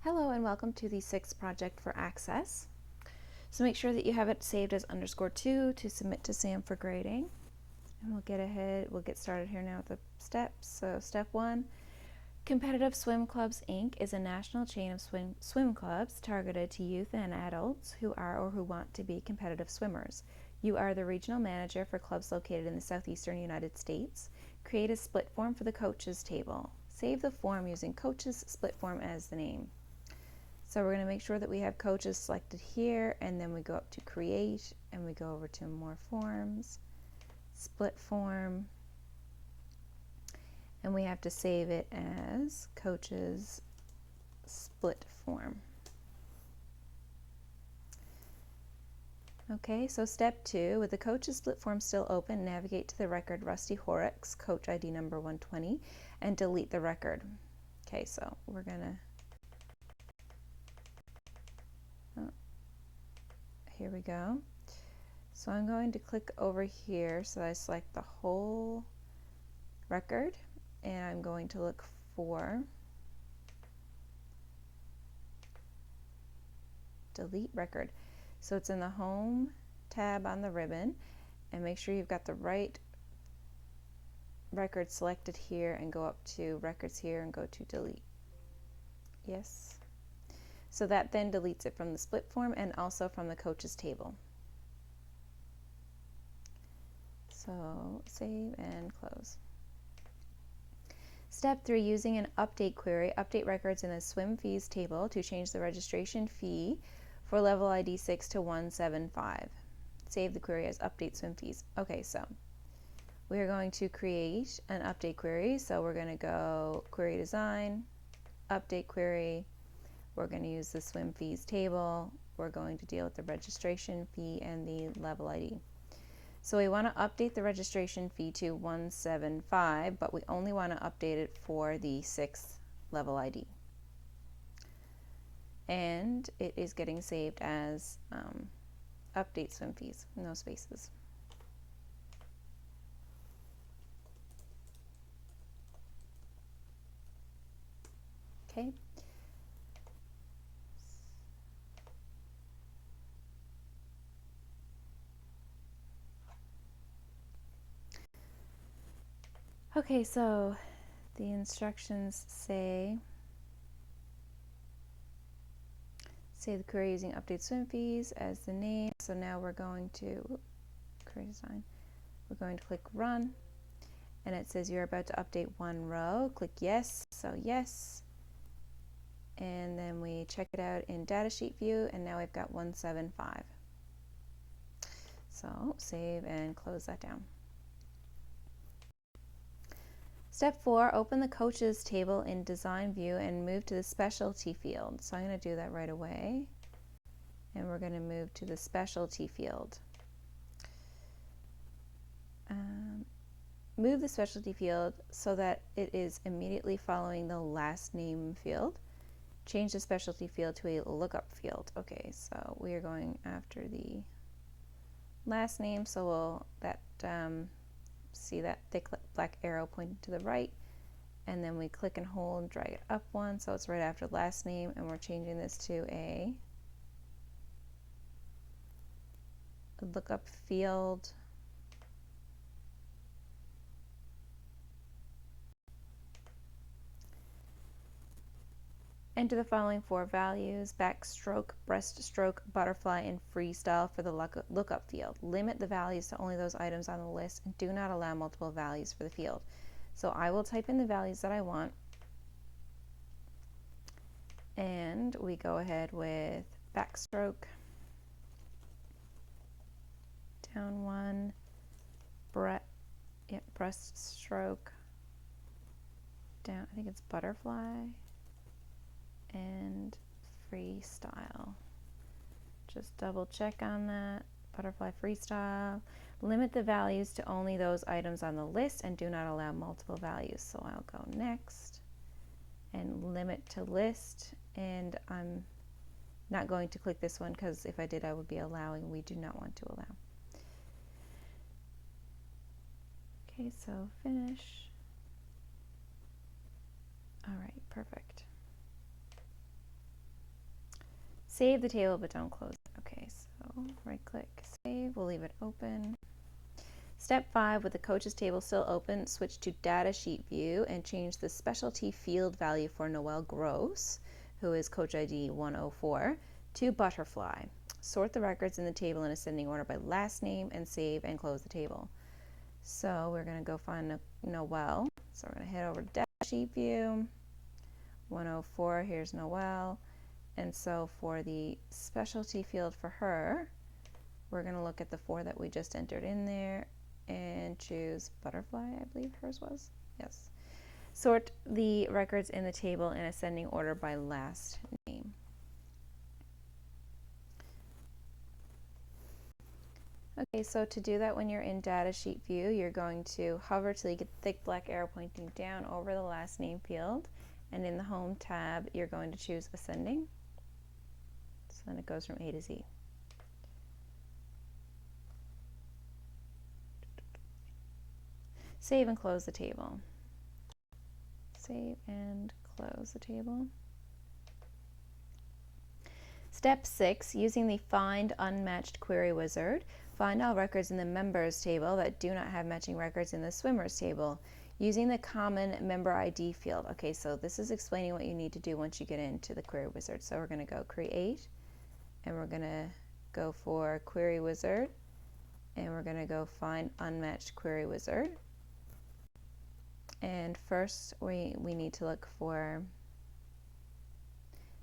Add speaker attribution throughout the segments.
Speaker 1: Hello and welcome to the sixth project for Access. So make sure that you have it saved as _2 to submit to Sam for grading. And we'll get started here now with the steps. So step 1, Competitive Swim Clubs Inc. is a national chain of swim clubs targeted to youth and adults who are or who want to be competitive swimmers. You are the regional manager for clubs located in the southeastern United States. Create a split form for the coaches table. Save the form using coaches split form as the name. So we're going to make sure that we have coaches selected here, and then we go up to create and we go over to more forms, split form, and we have to save it as coaches split form. Okay, so step 2, with the coaches split form still open, navigate to the record Rusty Horrocks, coach ID number 120, and delete the record. Okay, so we're going to here we go. So I'm going to click over here so that I select the whole record, and I'm going to look for delete record. So it's in the home tab on the ribbon, and make sure you've got the right record selected here and go up to records here and go to delete. Yes. So that then deletes it from the split form and also from the coaches table. So save and close. Step 3, using an update query, update records in the swim fees table to change the registration fee for level ID 6 to 175. Save the query as update swim fees. Okay, so we are going to create an update query. So we're going to go query design, update query. We're going to use the swim fees table. We're going to deal with the registration fee and the level ID. So we want to update the registration fee to 175, but we only want to update it for the 6th level ID. And it is getting saved as update swim fees, no spaces. Okay. Okay, so the instructions say the query using update swim fees as the name. So now we're going to query design. We're going to click run, and it says you're about to update one row. Click yes, so yes. And then we check it out in datasheet view, and now we've got 175. So save and close that down. Step 4, open the coaches table in design view and move to the specialty field. So I'm going to do that right away. And we're going to move to the specialty field. Move the specialty field so that it is immediately following the last name field. Change the specialty field to a lookup field. Okay, so we are going after the last name, so we'll see that thick black arrow pointing to the right, and then we click and hold and drag it up one so it's right after last name, and we're changing this to a lookup field. Enter the following 4 values: backstroke, breaststroke, butterfly, and freestyle for the lookup field. Limit the values to only those items on the list and do not allow multiple values for the field. So I will type in the values that I want, and we go ahead with backstroke, down 1, breaststroke, down, I think it's butterfly, and freestyle. Just double check on that. Butterfly, freestyle. Limit the values to only those items on the list and do not allow multiple values. So I'll go next and limit to list, and I'm not going to click this one because if I did I would be allowing. We do not want to allow. Okay, so finish. All right, perfect. Save the table, but don't close it. Okay, so right click, save, we'll leave it open. Step 5, with the coaches table still open, switch to data sheet view and change the specialty field value for Noel Gross, who is coach ID 104, to butterfly. Sort the records in the table in ascending order by last name and save and close the table. So we're going to go find Noel. So we're going to head over to data sheet view, 104, here's Noel. And so for the specialty field for her, we're going to look at the 4 that we just entered in there and choose butterfly, I believe hers was. Yes. Sort the records in the table in ascending order by last name. Okay, so to do that, when you're in data sheet view, you're going to hover till you get the thick black arrow pointing down over the last name field, and in the home tab, you're going to choose ascending. So then it goes from A to Z. Save and close the table. Save and close the table. Step 6, using the Find Unmatched Query Wizard, find all records in the Members table that do not have matching records in the Swimmers table, using the common member ID field. Okay, so this is explaining what you need to do once you get into the Query Wizard. So we're going to go Create, and we're going to go for Query Wizard, and we're going to go Find Unmatched Query Wizard. And first we need to look for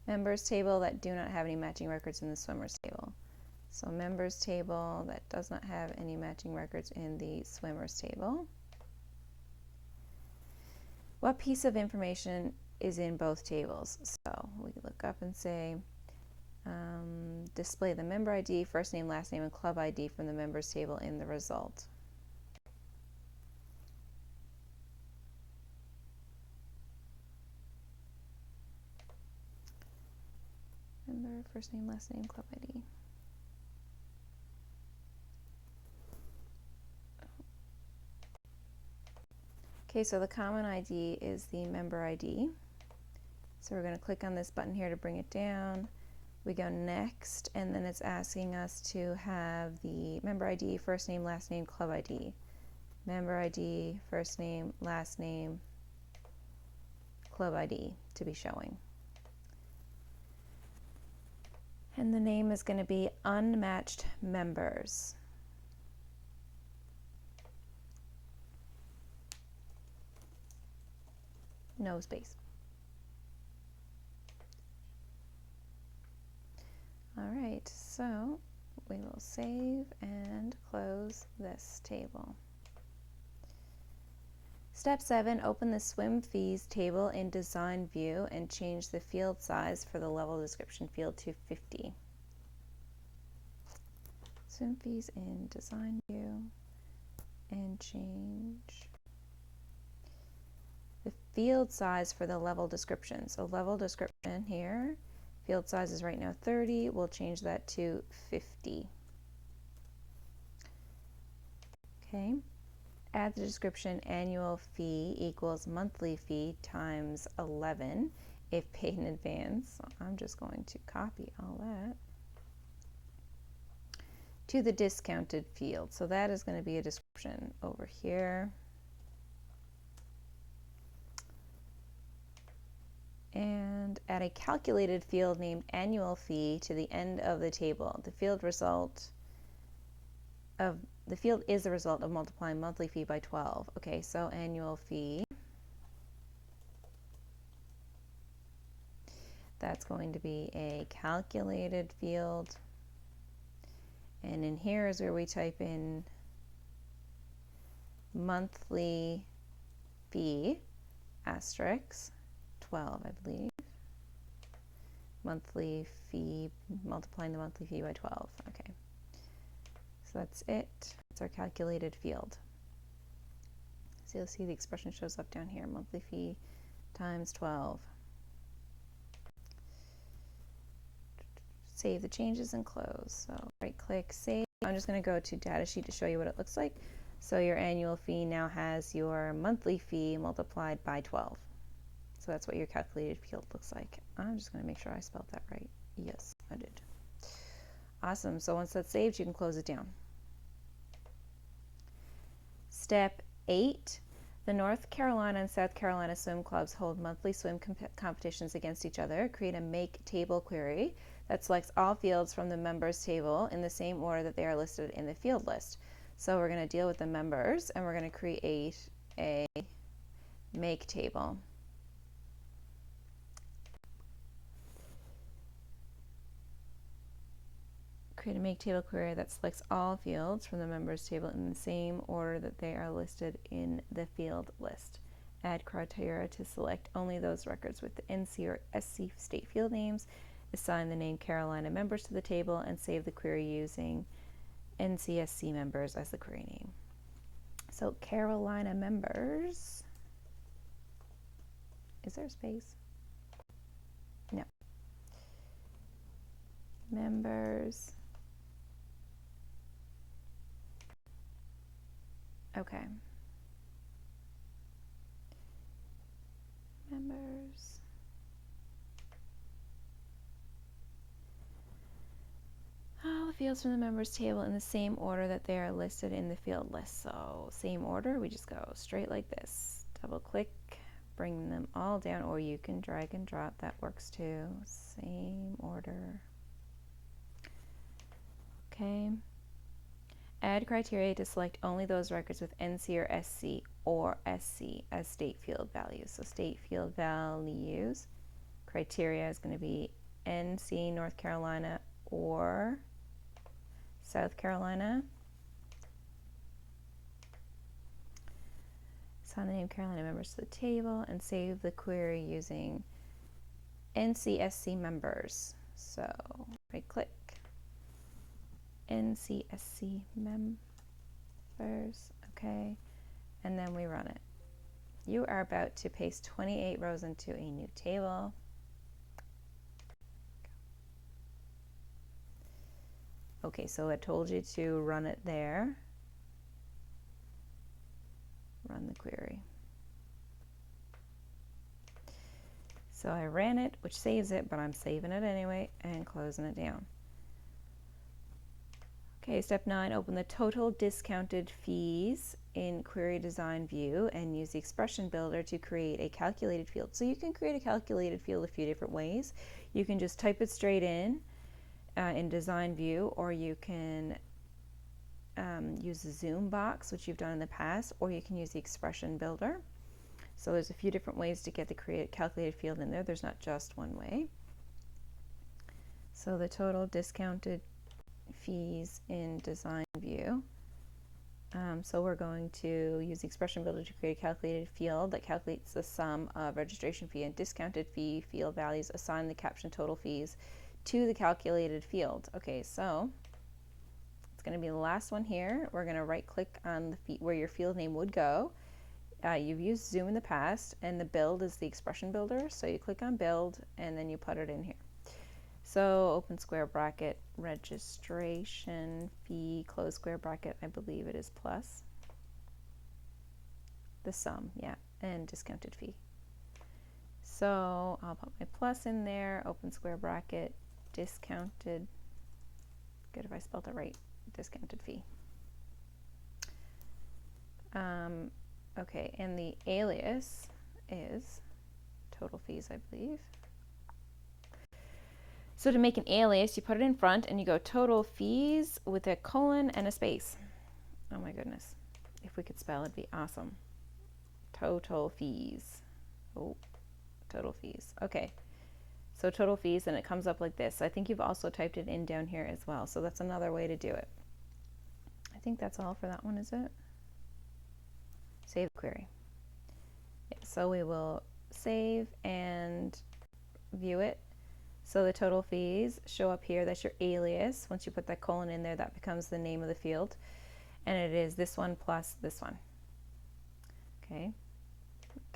Speaker 1: members table that do not have any matching records in the swimmers table. So members table that does not have any matching records in the swimmers table. What piece of information is in both tables? So we look up and say display the member ID, first name, last name, and club ID from the members table in the result. Member, first name, last name, club ID. Okay, so the common ID is the member ID. So we're going to click on this button here to bring it down. We go next, and then it's asking us to have the member ID, first name, last name, club ID. Member ID, first name, last name, club ID to be showing. And the name is going to be Unmatched Members. No space. All right, so we will save and close this table. Step 7, open the swim fees table in design view and change the field size for the level description field to 50. Swim fees in design view and change the field size for the level description. So level description here, field size is right now 30, we'll change that to 50. Okay. Add the description annual fee equals monthly fee times 11 if paid in advance. So I'm just going to copy all that to the discounted field. So that is going to be a description over here. And add a calculated field named annual fee to the end of the table. The field is the result of multiplying monthly fee by 12. Okay, so annual fee, that's going to be a calculated field. And in here is where we type in monthly fee, asterisk, 12, I believe. Monthly fee, multiplying the monthly fee by 12. Okay. So that's it. It's our calculated field. So you'll see the expression shows up down here, monthly fee times 12. Save the changes and close. So right click, save. I'm just going to go to data sheet to show you what it looks like. So your annual fee now has your monthly fee multiplied by 12. So that's what your calculated field looks like. I'm just going to make sure I spelled that right. Yes. I did. Awesome. So once that's saved, you can close it down. Step 8. The North Carolina and South Carolina swim clubs hold monthly swim competitions against each other. Create a make table query that selects all fields from the members table in the same order that they are listed in the field list. So we're going to deal with the members, and we're going to create a make table. Create a make table query that selects all fields from the members table in the same order that they are listed in the field list. Add criteria to select only those records with the NC or SC state field names. Assign the name Carolina members to the table and save the query using NCSC members as the query name. So Carolina members, is there a space? No. Members. Okay. Members. All the fields from the members table in the same order that they are listed in the field list. So same order, we just go straight like this. Double click, bring them all down, or you can drag and drop, that works too. Same order. Okay. Add criteria to select only those records with NC or SC as state field values. So state field values, criteria is going to be NC, North Carolina, or South Carolina. Assign the name Carolina members to the table and save the query using NCSC members. So right click, NCSC members, okay, and then we run it. You are about to paste 28 rows into a new table. Okay, so I told you to run it there. Run the query. So I ran it, which saves it, but I'm saving it anyway and closing it down. Okay, step 9, open the total discounted fees in Query Design View and use the expression builder to create a calculated field. So you can create a calculated field a few different ways. You can just type it straight in Design View, or you can use the zoom box, which you've done in the past, or you can use the expression builder. So there's a few different ways to get the calculated field in there. There's not just one way. So the total discounted fees in Design View. So we're going to use the expression builder to create a calculated field that calculates the sum of registration fee and discounted fee field values. Assign the caption total fees to the calculated field. Okay, so it's going to be the last one here. We're going to right click on the where your field name would go. You've used Zoom in the past, and the build is the expression builder. So you click on build and then you put it in here. So open square bracket, registration fee, close square bracket, I believe it is plus the sum, yeah, and discounted fee. So I'll put my plus in there, open square bracket, discounted, good if I spelled it right, discounted fee. Okay, and the alias is total fees, I believe. So to make an alias, you put it in front and you go total fees with a colon and a space. Oh my goodness. If we could spell, it'd be awesome. Total fees. Oh, total fees. Okay. So total fees, and it comes up like this. I think you've also typed it in down here as well. So that's another way to do it. I think that's all for that one, is it? Save query. Yeah, so we will save and view it. So the total fees show up here. That's your alias. Once you put that colon in there, that becomes the name of the field. And it is this one plus this one. Okay,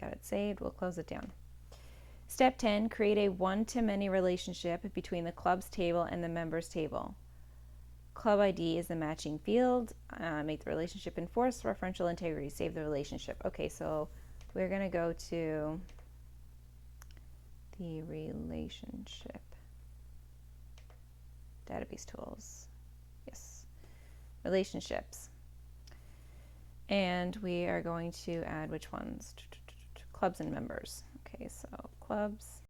Speaker 1: got it saved. We'll close it down. Step 10, create a one-to-many relationship between the club's table and the members table. Club ID is the matching field. Make the relationship enforce referential integrity. Save the relationship. Okay, so we're going to go to the relationship. database tools. Yes. Relationships. And we are going to add which ones? Clubs and members. Okay, so clubs.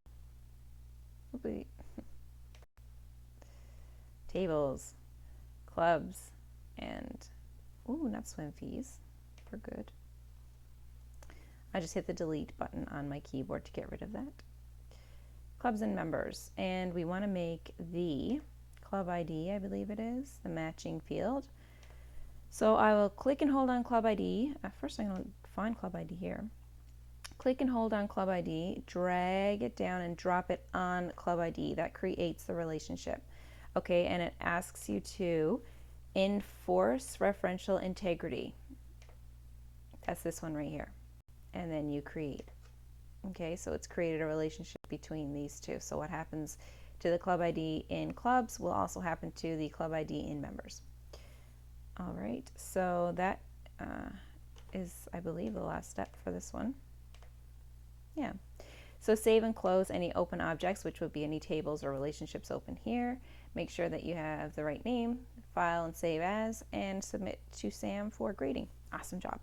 Speaker 1: Tables, clubs, and not swim fees. We're good. I just hit the delete button on my keyboard to get rid of that. Clubs and members, and we want to make the club ID, I believe it is, the matching field. So I will click and hold on club ID. First I'm going to find club ID here. Click and hold on club ID, drag it down and drop it on club ID. That creates the relationship. Okay, and it asks you to enforce referential integrity. That's this one right here. And then you create. Okay, so it's created a relationship between these two. So what happens to the club ID in clubs will also happen to the club ID in members. All right, so that is, I believe, the last step for this one. Yeah. So save and close any open objects, which would be any tables or relationships open here. Make sure that you have the right name, file and save as, and submit to SAM for grading. Awesome job.